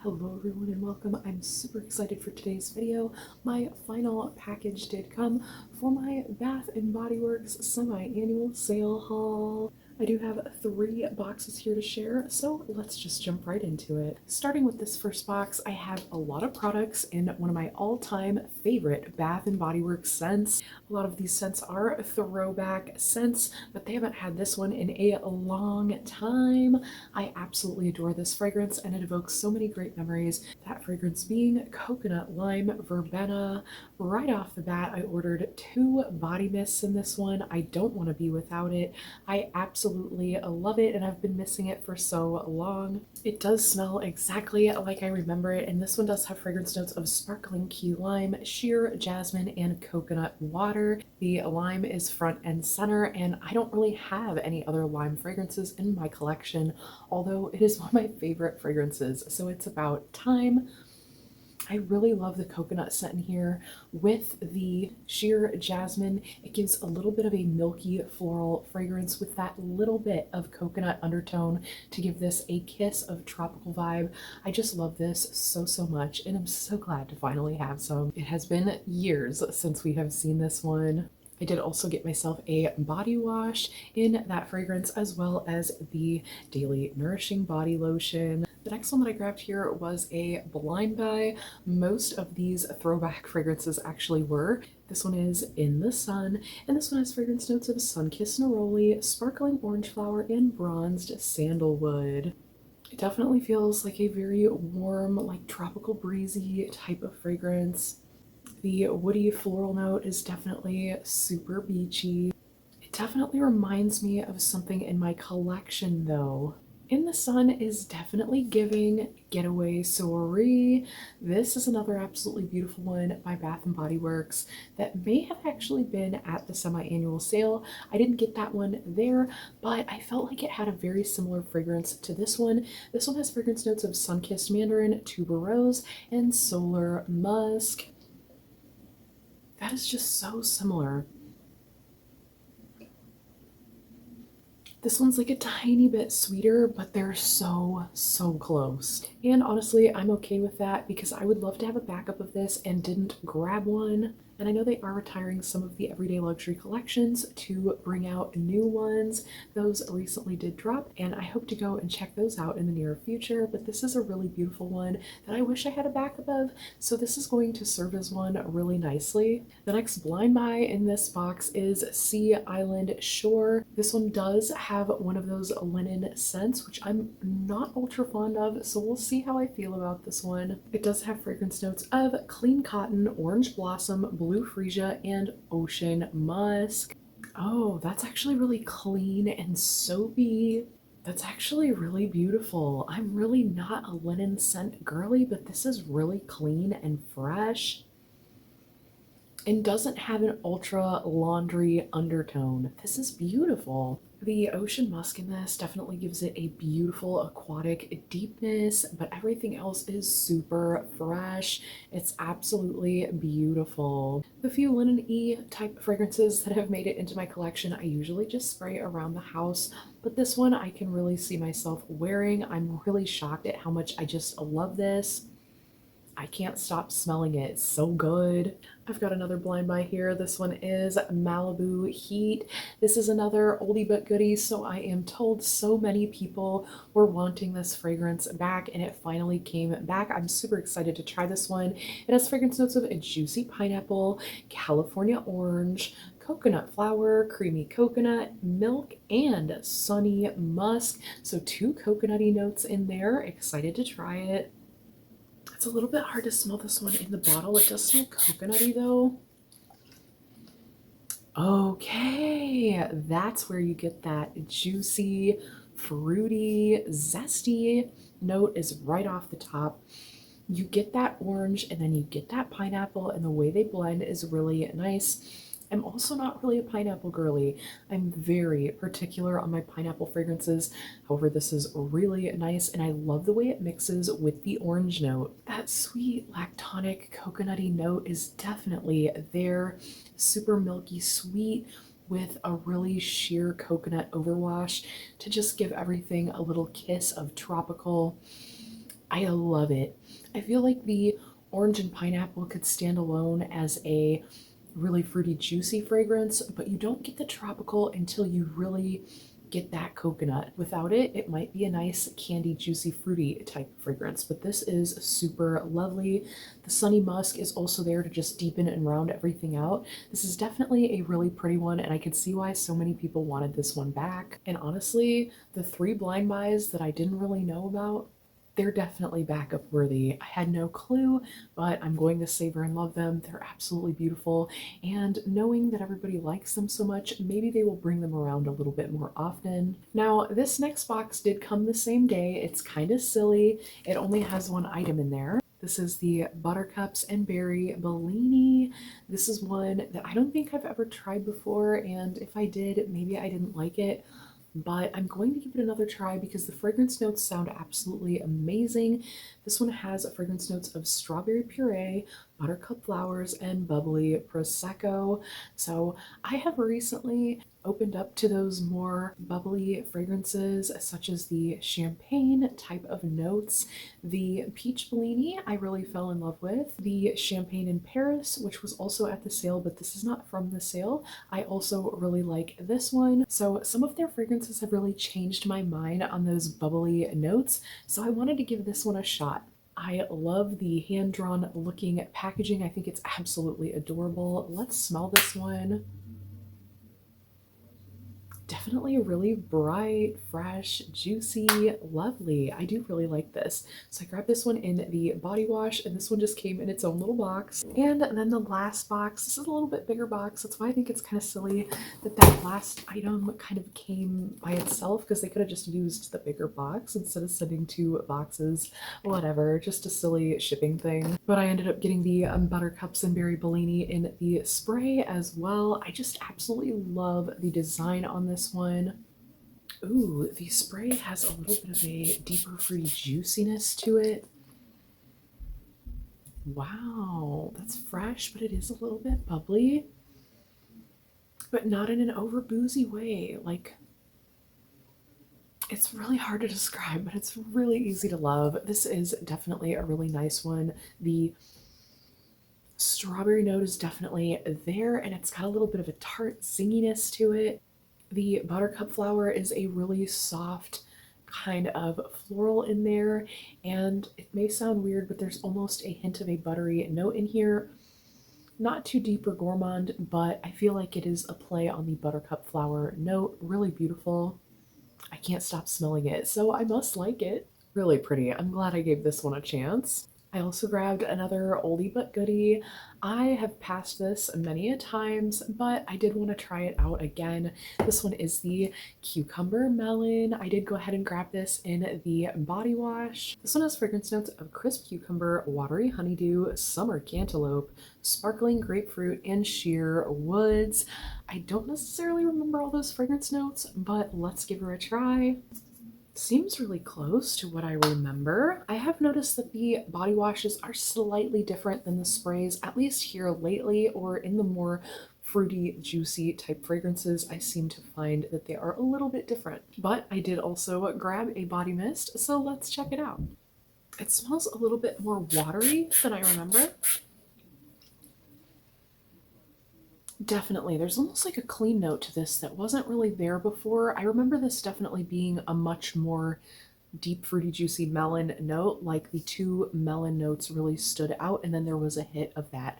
Hello everyone and welcome. I'm super excited for today's video. My final package did come for my Bath Bodyworks semi-annual sale haul. I do have 3 boxes here to share, so let's just jump right into it. Starting with this first box, I have a lot of products in one of my all-time favorite Bath & Body Works scents. A lot of these scents are throwback scents, but they haven't had this one in a long time. I absolutely adore this fragrance and it evokes so many great memories. That fragrance being coconut lime verbena. Right off the bat, I ordered 2 body mists in this one. I don't want to be without it. I absolutely love it and I've been missing it for so long. It does smell exactly like I remember it, and this one does have fragrance notes of sparkling key lime, sheer jasmine, and coconut water. The lime is front and center, and I don't really have any other lime fragrances in my collection, although it is one of my favorite fragrances, so it's about time. I really love the coconut scent in here with the sheer jasmine. It gives a little bit of a milky floral fragrance with that little bit of coconut undertone to give this a kiss of tropical vibe. I just love this so much, and I'm so glad to finally have some. It has been years since we have seen this one. I did also get myself a body wash in that fragrance, as well as the Daily Nourishing Body Lotion. The next one that I grabbed here was a blind buy. Most of these throwback fragrances actually were. This one is In the Sun, and this one has fragrance notes of sun-kissed neroli, sparkling orange flower, and bronzed sandalwood. It definitely feels like a very warm, like tropical breezy type of fragrance. The woody floral note is definitely super beachy. It definitely reminds me of something in my collection though. In the Sun is definitely giving Getaway Soiree. This is another absolutely beautiful one by Bath & Body Works that may have actually been at the semi-annual sale. I didn't get that one there, but I felt like it had a very similar fragrance to this one. This one has fragrance notes of sun-kissed mandarin, tuberose, and solar musk. That is just so similar. This one's like a tiny bit sweeter, but they're so close. And honestly, I'm okay with that because I would love to have a backup of this and didn't grab one. And I know they are retiring some of the Everyday Luxury collections to bring out new ones. Those recently did drop, and I hope to go and check those out in the near future, but this is a really beautiful one that I wish I had a backup of, so this is going to serve as one really nicely. The next blind buy in this box is Sea Island Shore. This one does have one of those linen scents, which I'm not ultra fond of, so we'll see how I feel about this one. It does have fragrance notes of clean cotton, orange blossom, blue freesia, and ocean musk. Oh, that's actually really clean and soapy. That's actually really beautiful. I'm really not a linen scent girly, but this is really clean and fresh and doesn't have an ultra laundry undertone. This is beautiful. The ocean musk in this definitely gives it a beautiful aquatic deepness, but everything else is super fresh. It's absolutely beautiful. The few linen-y type fragrances that have made it into my collection, I usually just spray around the house, but this one I can really see myself wearing. I'm really shocked at how much I just love this. I can't stop smelling it. It's so good. I've got another blind buy here. This one is Malibu Heat. This is another oldie but goodie, so I am told so many people were wanting this fragrance back, and it finally came back. I'm super excited to try this one. It has fragrance notes of a juicy pineapple, California orange, coconut flower, creamy coconut, milk, and sunny musk. So 2 coconutty notes in there. Excited to try it. It's a little bit hard to smell this one in the bottle. It does smell coconutty though. Okay, that's where you get that juicy, fruity, zesty note is right off the top. You get that orange and then you get that pineapple, and the way they blend is really nice. I'm also not really a pineapple girly. I'm very particular on my pineapple fragrances. However, this is really nice, and I love the way it mixes with the orange note. That sweet lactonic coconutty note is definitely there. Super milky sweet with a really sheer coconut overwash to just give everything a little kiss of tropical. I love it. I feel like the orange and pineapple could stand alone as a really fruity, juicy fragrance, but you don't get the tropical until you really get that coconut. Without it, it might be a nice candy, juicy, fruity type of fragrance, but this is super lovely. The sunny musk is also there to just deepen and round everything out. This is definitely a really pretty one, and I could see why so many people wanted this one back. And honestly, the 3 blind buys that I didn't really know about, they're definitely backup worthy. I had no clue, but I'm going to savor and love them. They're absolutely beautiful. And knowing that everybody likes them so much, maybe they will bring them around a little bit more often. Now, this next box did come the same day. It's kind of silly. It only has 1 item in there. This is the Buttercups and Berry Bellini. This is one that I don't think I've ever tried before, and if I did, maybe I didn't like it, but I'm going to give it another try because the fragrance notes sound absolutely amazing. This one has fragrance notes of strawberry puree, buttercup flowers, and bubbly prosecco. So I have recently opened up to those more bubbly fragrances, such as the champagne type of notes. The peach Bellini I really fell in love with. The champagne in Paris, which was also at the sale, but this is not from the sale, I also really like this one. So some of their fragrances have really changed my mind on those bubbly notes, so I wanted to give this one a shot. I love the hand-drawn looking packaging. I think it's absolutely adorable. Let's smell this one. Definitely really bright, fresh, juicy, lovely. I do really like this. So I grabbed this one in the body wash, and this one just came in its own little box. And then the last box, this is a little bit bigger box. That's why I think it's kind of silly that that last item kind of came by itself, because they could have just used the bigger box instead of sending 2 boxes. Whatever, just a silly shipping thing. But I ended up getting the Buttercups and Berry Bellini in the spray as well. I just absolutely love the design on this one. Ooh, the spray has a little bit of a deeper fruity juiciness to it. Wow, that's fresh, but it is a little bit bubbly, but not in an over boozy way. Like, it's really hard to describe, but it's really easy to love. This is definitely a really nice one. The strawberry note is definitely there, and it's got a little bit of a tart zinginess to it. The buttercup flower is a really soft kind of floral in there, and it may sound weird, but there's almost a hint of a buttery note in here. Not too deep or gourmand, but I feel like it is a play on the buttercup flower note. Really beautiful. I can't stop smelling it, so I must like it. Really pretty. I'm glad I gave this one a chance. I also grabbed another oldie but goodie. I have passed this many a times, but I did want to try it out again. This one is the Cucumber Melon. I did go ahead and grab this in the body wash. This one has fragrance notes of crisp cucumber, watery honeydew, summer cantaloupe, sparkling grapefruit, and sheer woods. I don't necessarily remember all those fragrance notes, but let's give her a try. Seems really close to what I remember. I have noticed that the body washes are slightly different than the sprays, at least here lately, or in the more fruity, juicy type fragrances. I seem to find that they are a little bit different. But I did also grab a body mist, so let's check it out. It smells a little bit more watery than I remember. Definitely. There's almost like a clean note to this that wasn't really there before. I remember this definitely being a much more deep, fruity, juicy melon note. Like the 2 melon notes really stood out, and then there was a hit of that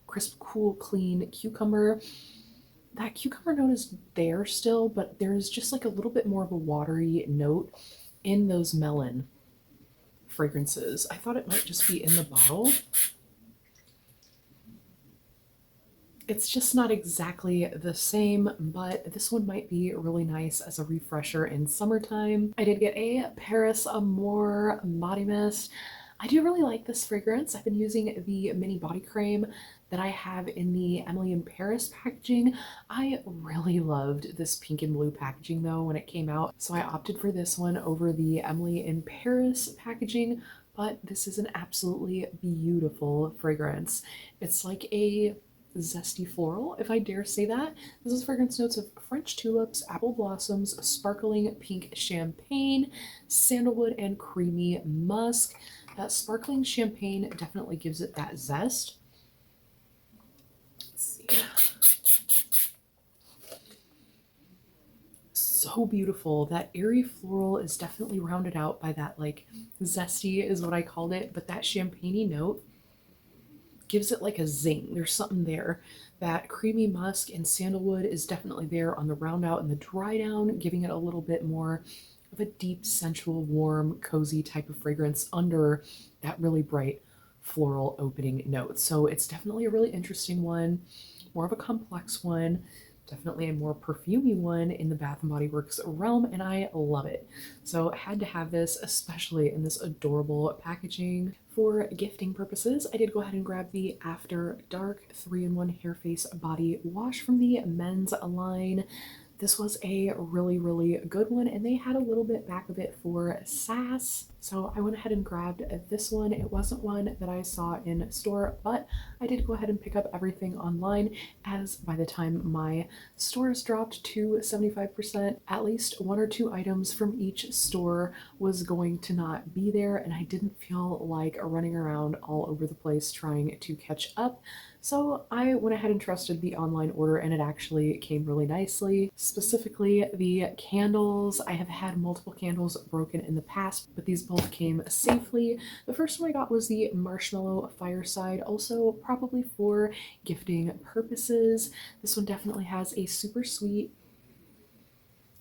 crisp, cool, clean cucumber. That cucumber note is there still, but there's just like a little bit more of a watery note in those melon fragrances. I thought it might just be in the bottle. It's just not exactly the same, but this one might be really nice as a refresher in summertime. I did get a Paris Amour body mist. I do really like this fragrance. I've been using the mini body cream that I have in the Emily in Paris packaging. I really loved this pink and blue packaging though when it came out, so I opted for this one over the Emily in Paris packaging. But this is an absolutely beautiful fragrance. It's like a zesty floral, if I dare say that. This is fragrance notes of French tulips, apple blossoms, sparkling pink champagne, sandalwood, and creamy musk. That sparkling champagne definitely gives it that zest. Let's see. So beautiful. That airy floral is definitely rounded out by that like zesty is what I called it, but that champagne-y note gives it like a zing. There's something there. That creamy musk and sandalwood is definitely there on the round out and the dry down, giving it a little bit more of a deep, sensual, warm, cozy type of fragrance under that really bright floral opening note. So it's definitely a really interesting one, more of a complex one, definitely a more perfumey one in the Bath Body Works realm, and I love it. So I had to have this, especially in this adorable packaging. For gifting purposes, I did go ahead and grab the After Dark 3-in-1 Hair Face Body Wash from the men's line. This was a really, really good one, and they had a little bit back of it for sass. So I went ahead and grabbed this one. It wasn't one that I saw in store, but I did go ahead and pick up everything online, as by the time my stores dropped to 75%, at least one or two items from each store was going to not be there, and I didn't feel like running around all over the place trying to catch up. So I went ahead and trusted the online order, and it actually came really nicely. Specifically, the candles. I have had multiple candles broken in the past, but these both came safely. The first one I got was the Marshmallow Fireside, also probably for gifting purposes. This one definitely has a super sweet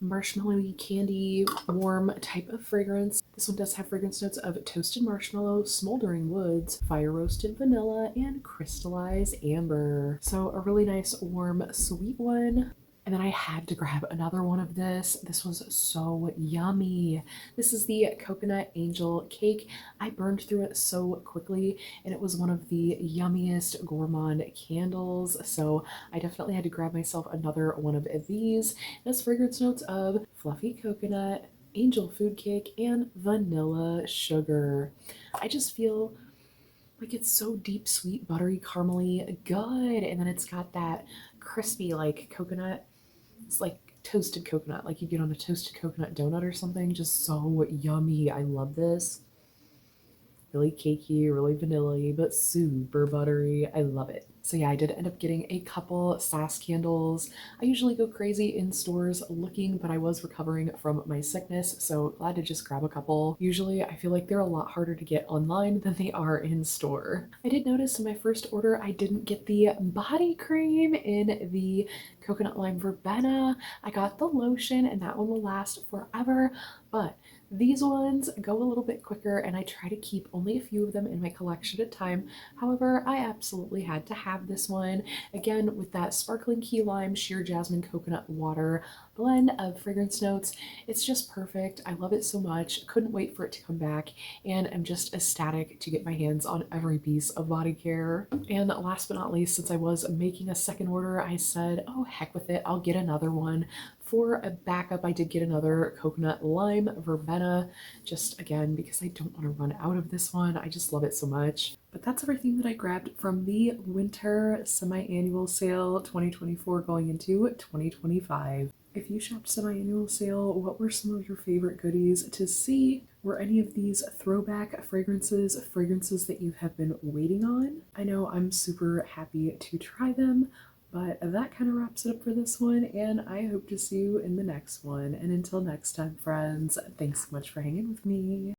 marshmallowy candy warm type of fragrance. This one does have fragrance notes of toasted marshmallow, smoldering woods, fire roasted vanilla, and crystallized amber. So a really nice warm sweet one. And then I had to grab another one of this. This was so yummy. This is the Coconut Angel Cake. I burned through it so quickly, and it was one of the yummiest Gourmand candles. So I definitely had to grab myself another one of these. It has fragrance notes of fluffy coconut, angel food cake, and vanilla sugar. I just feel like it's so deep, sweet, buttery, caramely, good. And then it's got that crispy, like coconut. It's like toasted coconut, like you get on a toasted coconut donut or something. Just so yummy. I love this. Really cakey, really vanilla-y, but super buttery. I love it. So yeah, I did end up getting a couple sass candles. I usually go crazy in stores looking, but I was recovering from my sickness, so glad to just grab a couple. Usually I feel like they're a lot harder to get online than they are in store. I did notice in my first order I didn't get the body cream in the coconut lime verbena. I got the lotion, and that one will last forever, but these ones go a little bit quicker, and I try to keep only a few of them in my collection at a time. However, I absolutely had to have this one. Again, with that sparkling key lime, sheer jasmine coconut water blend of fragrance notes. It's just perfect. I love it so much. Couldn't wait for it to come back, and I'm just ecstatic to get my hands on every piece of body care. And last but not least, since I was making a second order, I said, oh, heck with it, I'll get another one. For a backup, I did get another coconut lime verbena, just again because I don't want to run out of this one. I just love it so much. But that's everything that I grabbed from the winter semi-annual sale 2024 going into 2025. If you shopped semi-annual sale, what were some of your favorite goodies to see? Were any of these throwback fragrances that you have been waiting on? I know I'm super happy to try them. But that kind of wraps it up for this one, and I hope to see you in the next one. And until next time, friends, thanks so much for hanging with me.